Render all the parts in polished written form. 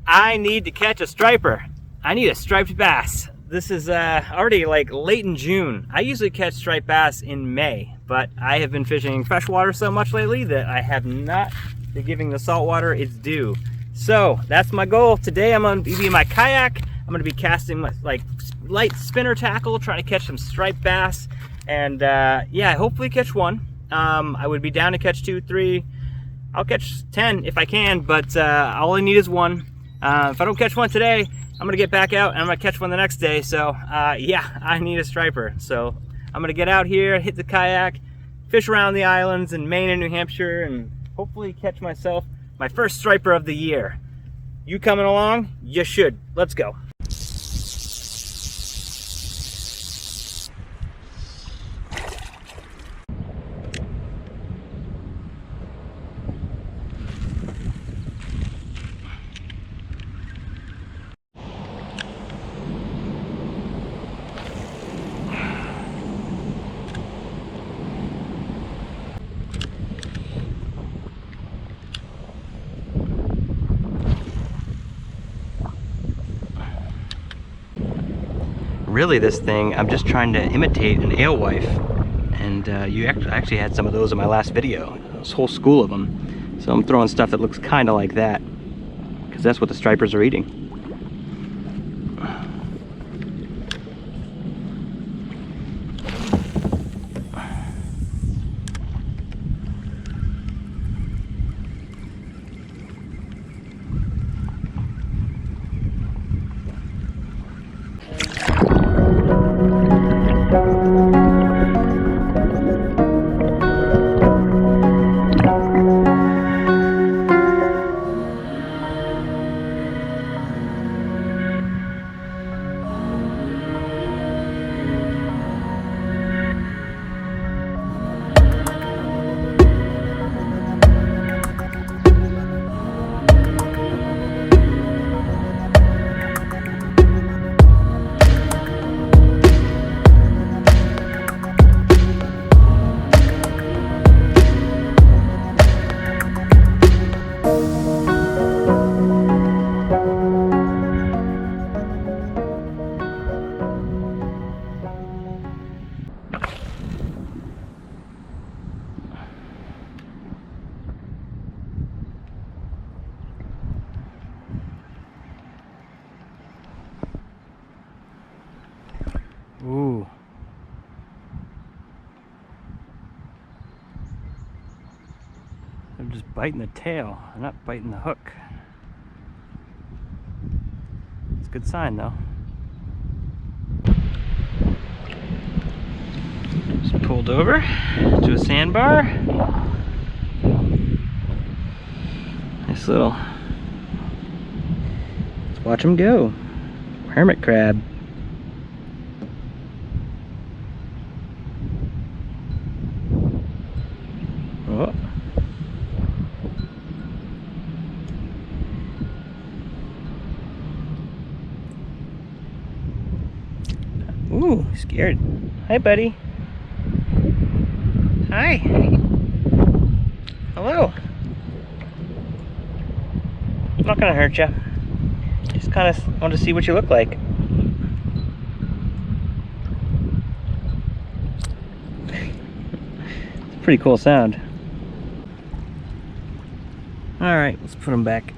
I need to catch a striper. I need a striped bass. This is already like late in June. I usually catch striped bass in May, but I have been fishing freshwater so much lately that I have not been giving the saltwater its due. So that's my goal. Today I'm going to be in my kayak. I'm going to be casting with like light spinner tackle, try to catch some striped bass, and yeah, hopefully catch one. I would be down to catch 2, 3. I'll catch 10 if I can, but all I need is one. If I don't catch one today, I'm gonna get back out and I'm gonna catch one the next day. So yeah, I need a striper. So I'm gonna get out here, hit the kayak, fish around the islands in Maine and New Hampshire, and hopefully catch myself my first striper of the year. You coming along? You should. Let's go. Really, this thing, I'm just trying to imitate an alewife, and I actually had some of those in my last video, this whole school of them. So I'm throwing stuff that looks kind of like that, because that's what the stripers are eating. Ooh. They're just biting the tail. They're not biting the hook. It's a good sign though. Just pulled over to a sandbar. Nice little. Let's watch them go. Hermit crab. Oh. Ooh, scared. Hi, buddy. Hi. Hello. I'm not gonna hurt you. Just kind of want to see what you look like. It's a pretty cool sound. All right, let's put them back.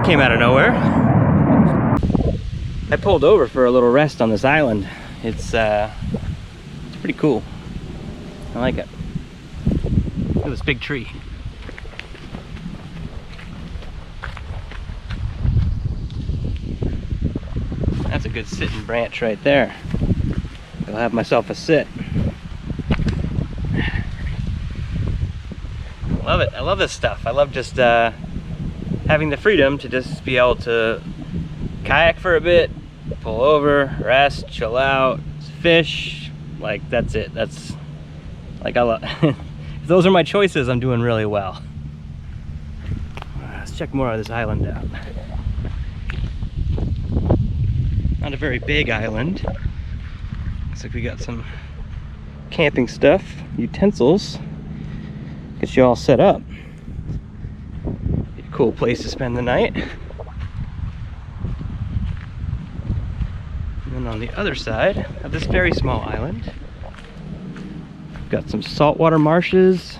Came out of nowhere. I pulled over for a little rest on this island. It's pretty cool. I like it. Look at this big tree. That's a good sitting branch right there. I'll have myself a sit. Love it. I love this stuff. I love just having the freedom to just be able to kayak for a bit, pull over, rest, chill out, fish. Like, that's it. That's like, I love. If those are my choices, I'm doing really well. Let's check more of this island out. Not a very big island. Looks like we got some camping stuff, utensils. Get you all set up. Be a cool place to spend the night. And then on the other side of this very small island, we've got some saltwater marshes.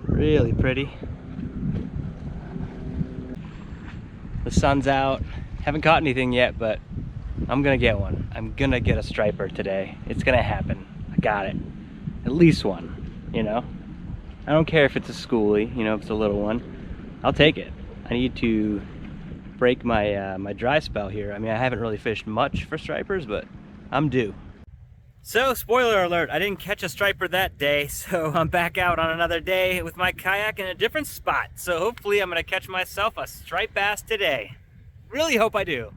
Really pretty. The sun's out. Haven't caught anything yet, but I'm gonna get one. I'm gonna get a striper today. It's gonna happen. I got it. At least one, you know? I don't care if it's a schoolie, you know, if it's a little one. I'll take it. I need to break my my dry spell here. I mean, I haven't really fished much for stripers, but I'm due. So, spoiler alert, I didn't catch a striper that day, so I'm back out on another day with my kayak in a different spot. So hopefully I'm gonna catch myself a striped bass today. Really hope I do.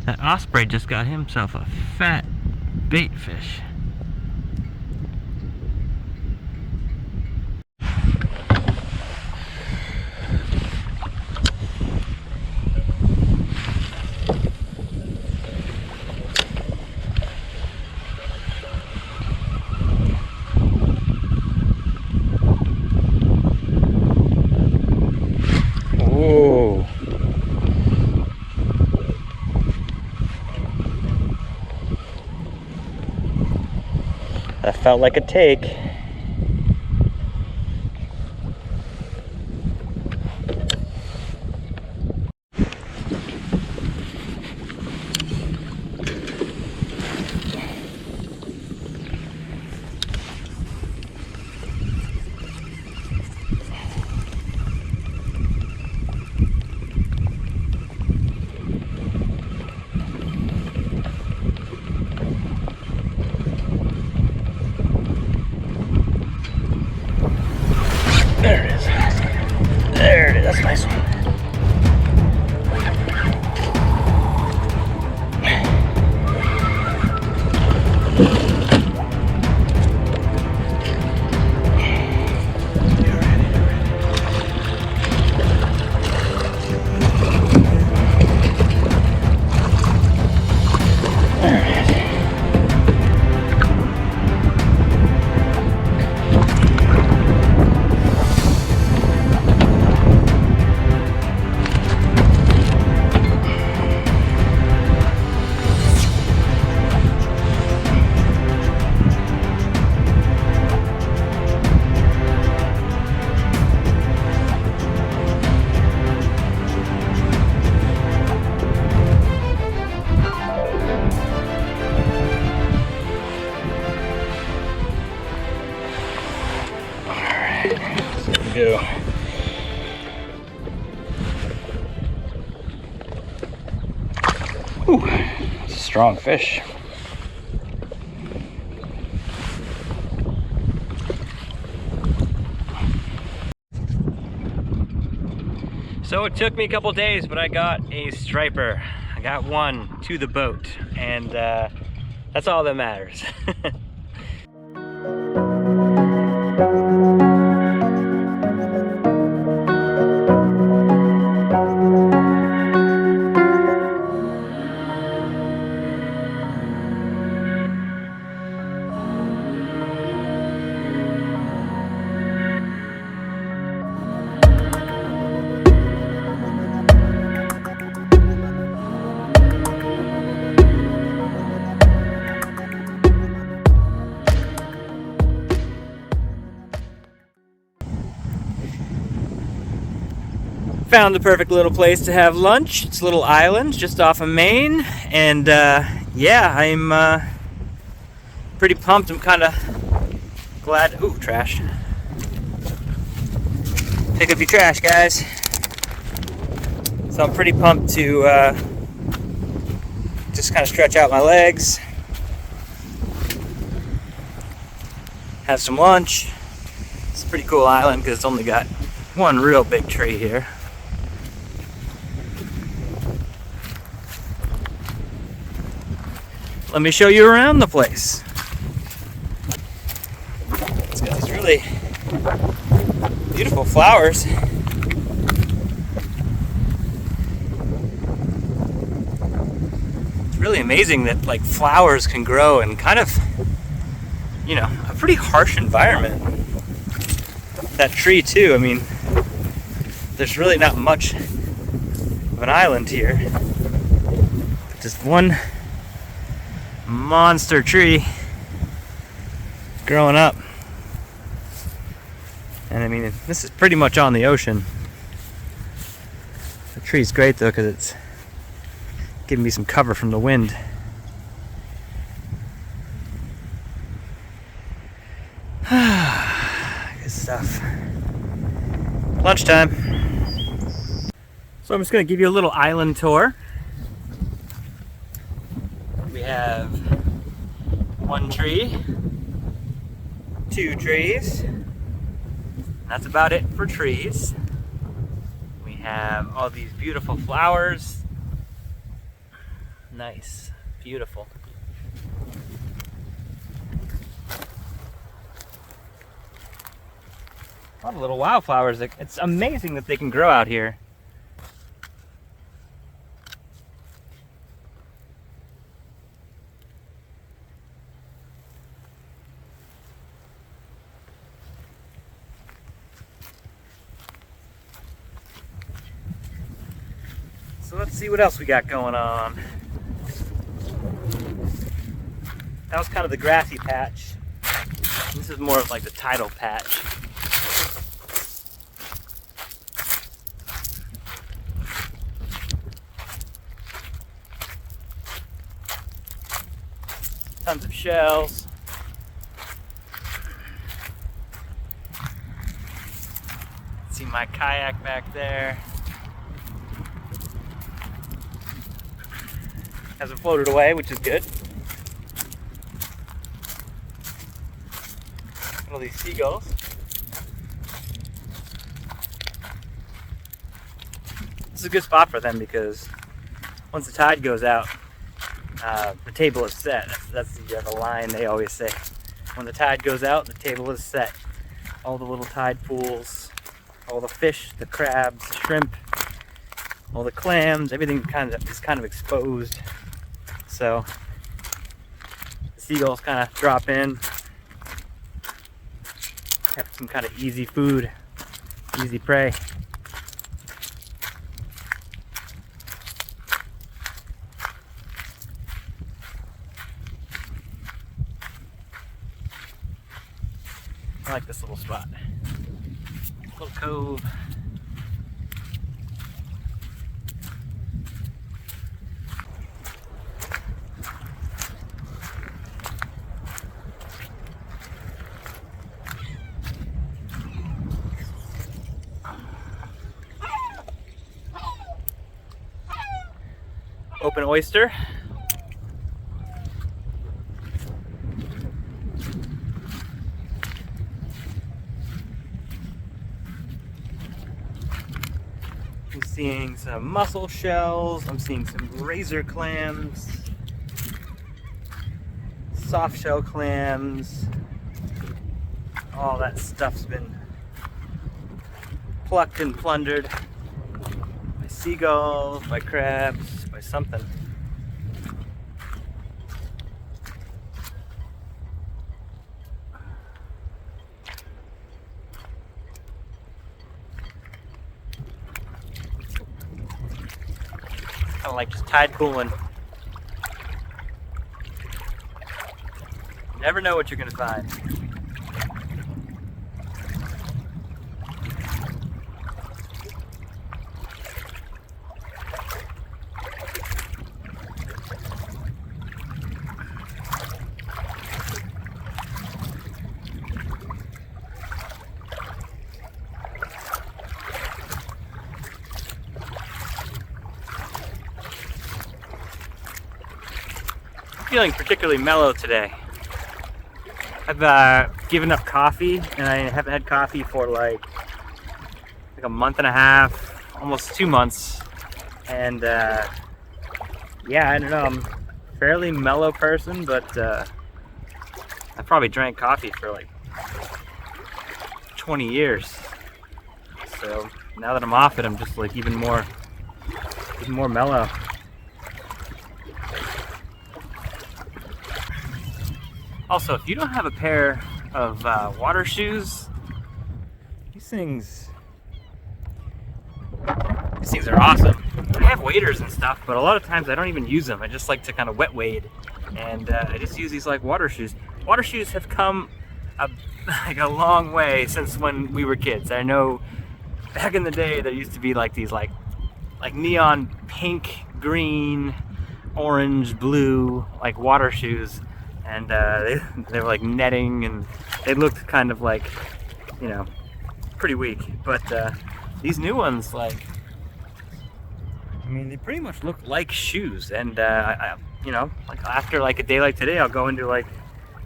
That osprey just got himself a fat bait fish. That felt like a take. There it is. There it is. That's a nice one. Go. Ooh, it's a strong fish. So it took me a couple days, but I got a striper. I got one to the boat, and that's all that matters. Found the perfect little place to have lunch. It's a little island just off of Maine, and yeah, I'm pretty pumped. I'm kind of glad. Ooh, trash. Pick up your trash, guys. So I'm pretty pumped to just kind of stretch out my legs, have some lunch. It's a pretty cool island because it's only got one real big tree here. Let me show you around the place. It's got these really beautiful flowers. It's really amazing that like flowers can grow in kind of, you know, a pretty harsh environment. That tree too, I mean, there's really not much of an island here. Just one monster tree growing up. And I mean, this is pretty much on the ocean. The tree's great though because it's giving me some cover from the wind. Good stuff. Lunchtime. So I'm just going to give you a little island tour. We have one tree, two trees. That's about it for trees. We have all these beautiful flowers. Nice, beautiful. A lot of little wildflowers. It's amazing that they can grow out here. So let's see what else we got going on. That was kind of the grassy patch. This is more of like the tidal patch. Tons of shells. See my kayak back there. Hasn't floated away, which is good. All these seagulls. This is a good spot for them because once the tide goes out, the table is set. That's the line they always say. When the tide goes out, the table is set. All the little tide pools, all the fish, the crabs, the shrimp, all the clams, everything is kind of exposed. So the seagulls kind of drop in, have some kind of easy food, easy prey. I like this little spot. Little cove. Open oyster. seeing some mussel shells. I'm seeing some razor clams, soft shell clams. All that stuff's been plucked and plundered by seagulls, by crabs, by something. Kind of like just tide pooling. Never know what you're gonna find. Feeling particularly mellow today. I've given up coffee, and I haven't had coffee for like a month and a half, almost 2 months. And yeah, I don't know, I'm a fairly mellow person, but I probably drank coffee for like 20 years. So now that I'm off it, I'm just like even more mellow. Also, if you don't have a pair of water shoes, these things are awesome. I have waders and stuff, but a lot of times I don't even use them. I just like to kind of wet wade, and I just use these like water shoes. Water shoes have come like a long way since when we were kids. I know back in the day there used to be like these like neon pink, green, orange, blue like water shoes. And they were like netting, and they looked kind of like, you know, pretty weak. But these new ones, like, I mean, they pretty much look like shoes. And you know, like after like a day like today, I'll go into like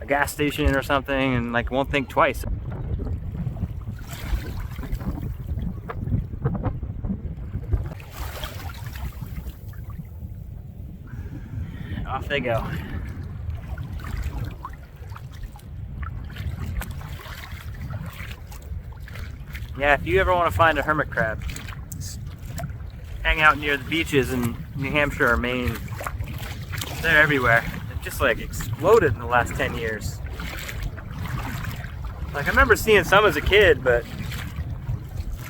a gas station or something, and like won't think twice. Off they go. Yeah, if you ever want to find a hermit crab, hang out near the beaches in New Hampshire or Maine. They're everywhere. They've just like exploded in the last 10 years. Like I remember seeing some as a kid, but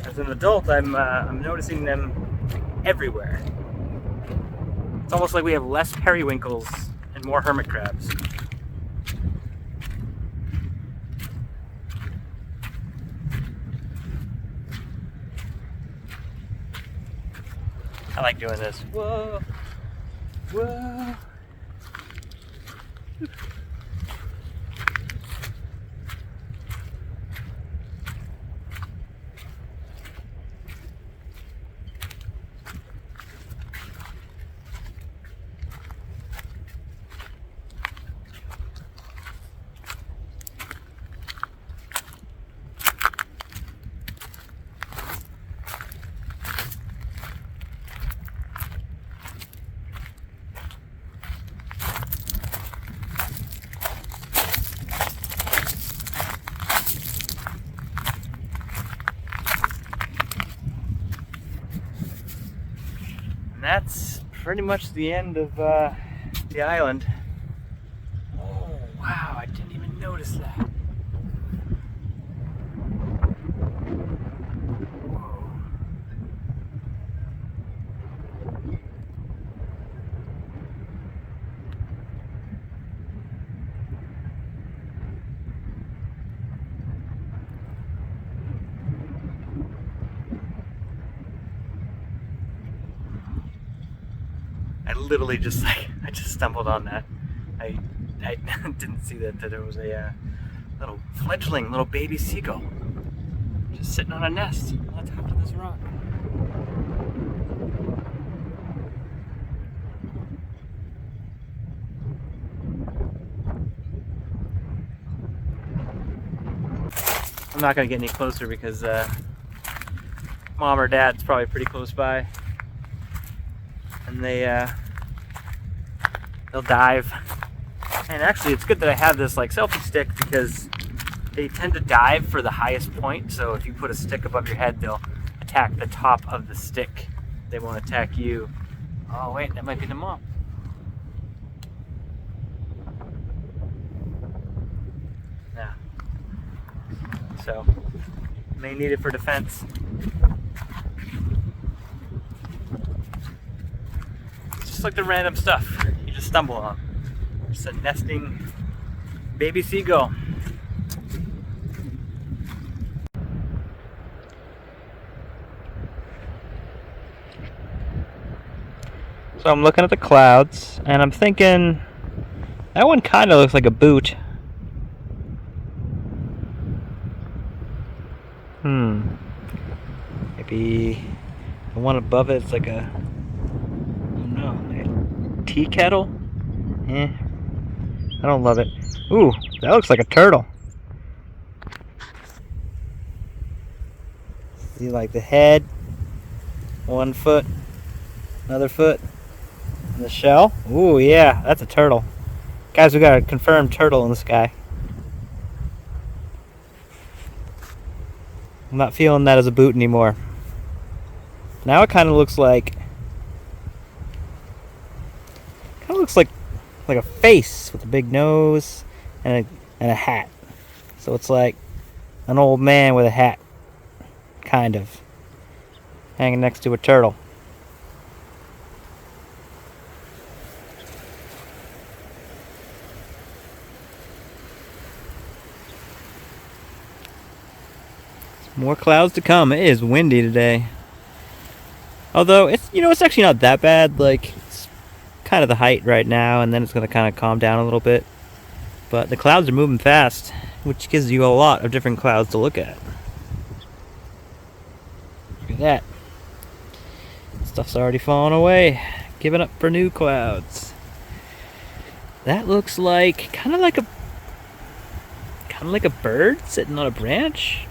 as an adult, I'm noticing them everywhere. It's almost like we have less periwinkles and more hermit crabs. I like doing this. Whoa, whoa. That's pretty much the end of the island. Oh, wow, I didn't even notice that. Whoa. I literally just I just stumbled on that. I didn't see that there was a little fledgling, little baby seagull just sitting on a nest on top of this rock. I'm not gonna get any closer because mom or dad's probably pretty close by, and they'll dive. And actually, it's good that I have this like selfie stick because they tend to dive for the highest point. So if you put a stick above your head, they'll attack the top of the stick. They won't attack you. Oh wait, that might be the mom. Yeah. So may need it for defense. It's just like the random stuff you just stumble on. Just a nesting baby seagull. So I'm looking at the clouds, and I'm thinking that one kind of looks like a boot. Maybe the one above it's like a, I don't know, like a tea kettle? I don't love it. Ooh, that looks like a turtle. See, like the head, one foot, another foot. The shell? Ooh, yeah, that's a turtle. Guys, we got a confirmed turtle in the sky. I'm not feeling that as a boot anymore. Now it kind of looks like a face with a big nose and a hat. So it's like an old man with a hat, kind of, hanging next to a turtle. More clouds to come. It is windy today. Although it's actually not that bad. Like, it's kind of the height right now, and then it's going to kind of calm down a little bit. But the clouds are moving fast, which gives you a lot of different clouds to look at. Look at that. Stuff's already falling away. Giving up for new clouds. That looks like kind of like a bird sitting on a branch.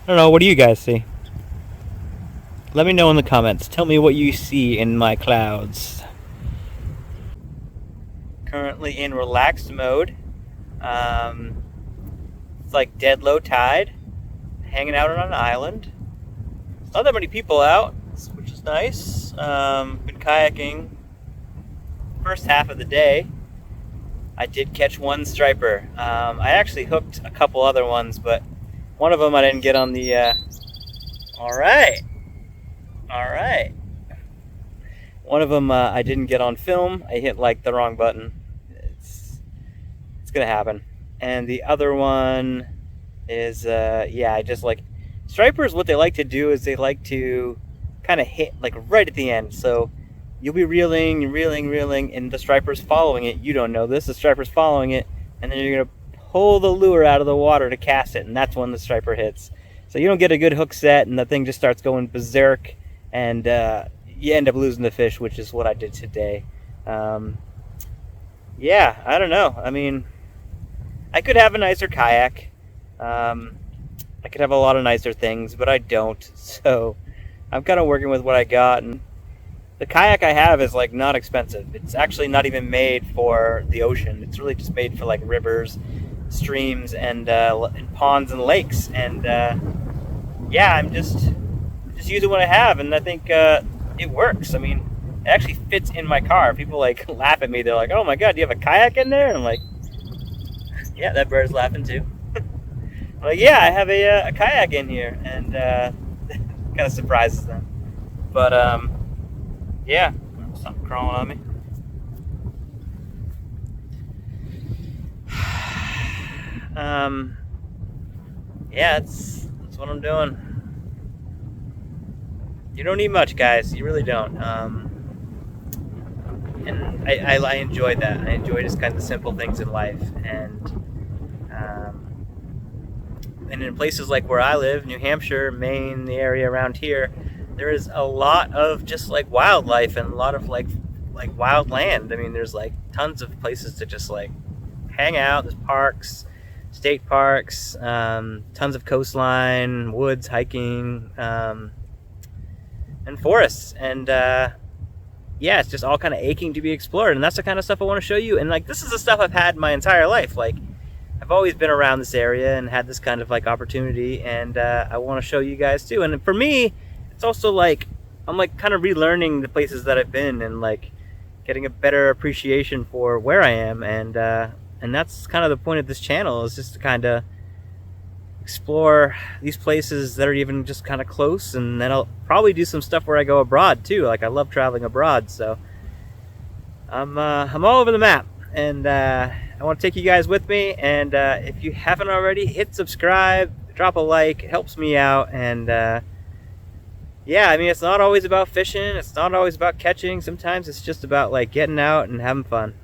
I don't know, what do you guys see? Let me know in the comments. Tell me what you see in my clouds. Currently in relaxed mode. It's like dead low tide. Hanging out on an island. There's not that many people out, which is nice. Been kayaking first half of the day. I did catch one striper. I actually hooked a couple other ones, but one of them I didn't get on the, alright. One of them I didn't get on film. I hit like the wrong button. It's gonna happen. And the other one is, I just like, stripers, what they like to do is they like to kind of hit like right at the end. So you'll be reeling, and the striper's following it. You don't know this, the striper's following it, and then you're gonna pull the lure out of the water to cast it, and that's when the striper hits. So you don't get a good hook set, and the thing just starts going berserk, and you end up losing the fish, which is what I did today. I don't know. I mean, I could have a nicer kayak. I could have a lot of nicer things, but I don't. So I'm kind of working with what I got, and the kayak I have is like not expensive. It's actually not even made for the ocean. It's really just made for like rivers, streams, and ponds and lakes. And I'm just using what I have, and I think it works. I mean, it actually fits in my car. People like laugh at me. They're like, "Oh my God, do you have a kayak in there?" And I'm like, "Yeah, that bird's laughing too." I'm like, "Yeah, I have a kayak in here," and kind of surprises them. But something crawling on me. That's what I'm doing. You don't need much, guys. You really don't. And I enjoy that. I enjoy just kind of the simple things in life. And in places like where I live, New Hampshire, Maine, the area around here, there is a lot of just like wildlife and a lot of like wild land. I mean, there's like tons of places to just like hang out. There's parks, state parks, tons of coastline, woods, hiking, and forests. And yeah, it's just all kind of aching to be explored. And that's the kind of stuff I want to show you. And like, this is the stuff I've had my entire life. Like, I've always been around this area and had this kind of like opportunity, and I want to show you guys too. And for me, it's also like, I'm like kind of relearning the places that I've been and like getting a better appreciation for where I am. And that's kind of the point of this channel, is just to kind of explore these places that are even just kind of close. And then I'll probably do some stuff where I go abroad too. Like, I love traveling abroad, so I'm all over the map. And I want to take you guys with me, and if you haven't already, hit subscribe, drop a like, it helps me out. And yeah, I mean, it's not always about fishing, it's not always about catching. Sometimes it's just about like getting out and having fun.